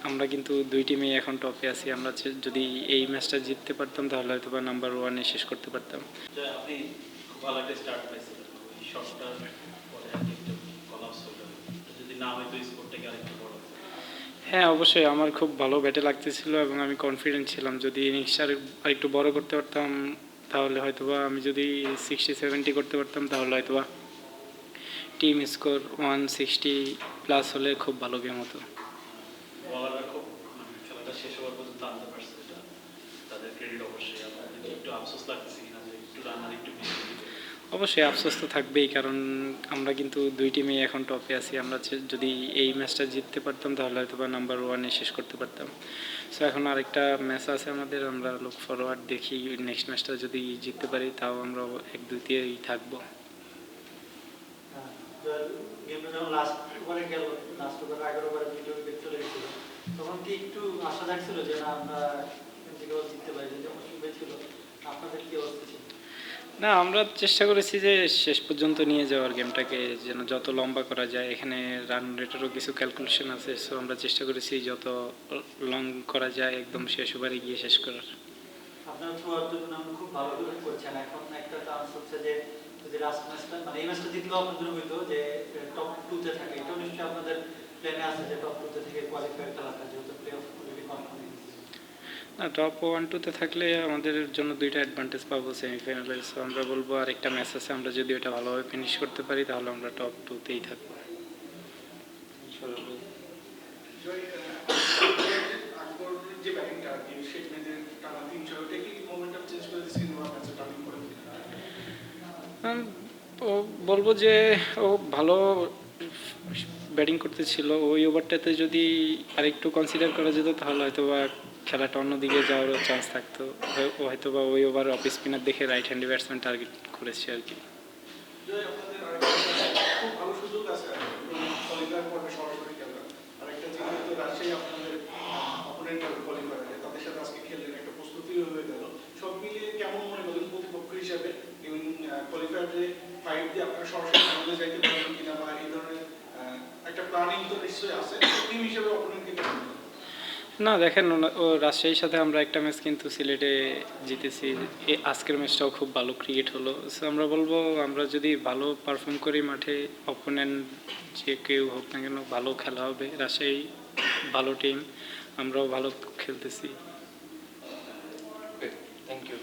আমরা কিন্তু দুই টিমেই এখন টপে আছি। আমরা যদি এই ম্যাচটা জিততে পারতাম তাহলে হয়তো বা নাম্বার 1-এ শেষ করতে পারতাম। আপনি খুব ভালো একটা স্টার্ট পাইছিলেন, ওই শটটার পরে আর একটু কলাপস হলো, যদি না হয়তো স্কোরটা কি আরেকটু বড় হতো? হ্যাঁ, অবশ্যই আমার খুব ভালো ব্যাটে লাগতেছিল এবং আমি কনফিডেন্ট ছিলাম যদি ইনিংসটা আরেকটু বড় করতে পারতাম তাহলে হয়তোবা আমি যদি 60-70 করতে পারতাম তাহলে হয়তোবা টিম স্কোর 160+ হলে খুব ভালো গেম হতো। বলাররা খুব খেলাটা শেষ হওয়ার পর্যন্ত আনতে পারছে, এটা তাদের ক্রেডিট অবশ্যই। আপনার একটু আফসোস লাগতেছে কিনা যে একটু রান আর একটু বেশি দিতে? অবশ্যই আফসোস তো থাকবেই, কারণ আমরা কিন্তু দুই টিমেই এখন টপে আছি। আমরা যদি এই ম্যাচটা জিততে পারতাম তাহলে হয়তো বা নাম্বার 1-এ শেষ করতে পারতাম। সো এখন আরেকটা ম্যাচ আছে আমাদের, আমরা লুক ফরওয়ার্ড দেখি নেক্সট ম্যাচটা যদি জিততে পারি তাও আমরা 1-2-তেই থাকবো। গেমটা যখন লাস্ট ওভারে গেল, লাস্ট ওভারে 11 ওভারে 2 উইকেট চলে গেছিল, তখন কি একটু আশা থাকছিল যে না আমরা এখান থেকে জিততে পারি? যদি অসুবিধা ছিল, আপনাদের কি অবস্থা ছিল? না, আমরা চেষ্টা করেছি যে শেষ পর্যন্ত নিয়ে যাওয়ার গেমটাকে, যেন যত লম্বা করা যায়। এখানে রান রেটেরও কিছু ক্যালকুলেশন আছে, সো আমরা চেষ্টা করেছি যত লং করা যায় একদম শেষ ওভারে গিয়ে শেষ করার। আপনারা থ্রু আউট দ্য টুর্নামেন্ট খুব ভালো করে করছেন। এখন একটা চান্স হচ্ছে যে যদি লাস্ট ম্যাচটা মানে এই ম্যাচটা জিতলেও আপনাদের হইতো যে টপ 2-তে থাকে, এটাও নিশ্চয়ই আপনাদের প্ল্যানে আছে যে টপ 2-তে থেকে কোয়ালিফায়ার খেলাটা, যেহেতু প্লে অফ অলরেডি কনফার্ম হয়ে গেছে। না, টপ 1-2-তে থাকলে আমাদের জন্য দুইটা অ্যাডভান্টেজ পাবো সেমিফাইনালে। সো আমরা বলবো আরেকটা ম্যাচ আছে, আমরা যদি ওটা ভালোভাবে ফিনিশ করতে পারি তাহলে আমরা টপ 2-তেই থাকবো। যে ব্যাটিংটা আর কি সেখানে যে টানা 300 ওটা কি মোমেন্টাম চেঞ্জ করে দিয়েছে কিংবা ম্যাচে টার্নিং করে দিয়েছে? ও বলবো যে ও ভালো ব্যাটিং করতেছিল। ওই ওভারটাতে যদি আরেকটু কনসিডার করা যেত তাহলে হয়তো বা খেলাটা অন্যদিকে যাওয়ারও চান্স থাকতো। ও হয়তো বা ওই ওভার অফ স্পিনার দেখে রাইট হ্যান্ডি ব্যাটসম্যান টার্গেট করেছে আর কি। আপনাদের খুব ভালো সুযোগ আছে কোয়ালিফায়ার পর্বে সরাসরি খেলা। আরেকটা যেহেতু রাজশাহী আপনাদের অপোনেন্ট কোয়ালিফায়ার, তাদের সাথে আজকে খেললেন, একটা প্রস্তুতি হয়ে গেল। সব মিলিয়ে কেমন মনে করেন প্রতিপক্ষ হিসাবে এবং কোয়ালিফায়ারে ফাইট দিয়ে আপনারা সরাসরি ফাইনালে যাইতে পারবেন কিনা, বা এই ধরনের একটা প্ল্যানিং তো নিশ্চয়ই আছে টিম হিসেবে অপোনেন্টকে কেমন? না দেখেন, ও রাজশাহীর সাথে আমরা একটা ম্যাচ কিন্তু সিলেটে জিতেছি। আজকের ম্যাচটাও খুব ভালো ক্রিকেট হলো। সো আমরা বলবো আমরা যদি ভালো পারফর্ম করি মাঠে, অপোনেন্ট যে কেউ হোক না কেন ভালো খেলা হবে। রাজশাহী ভালো টিম, আমরাও ভালো খেলতেছি। Thank you.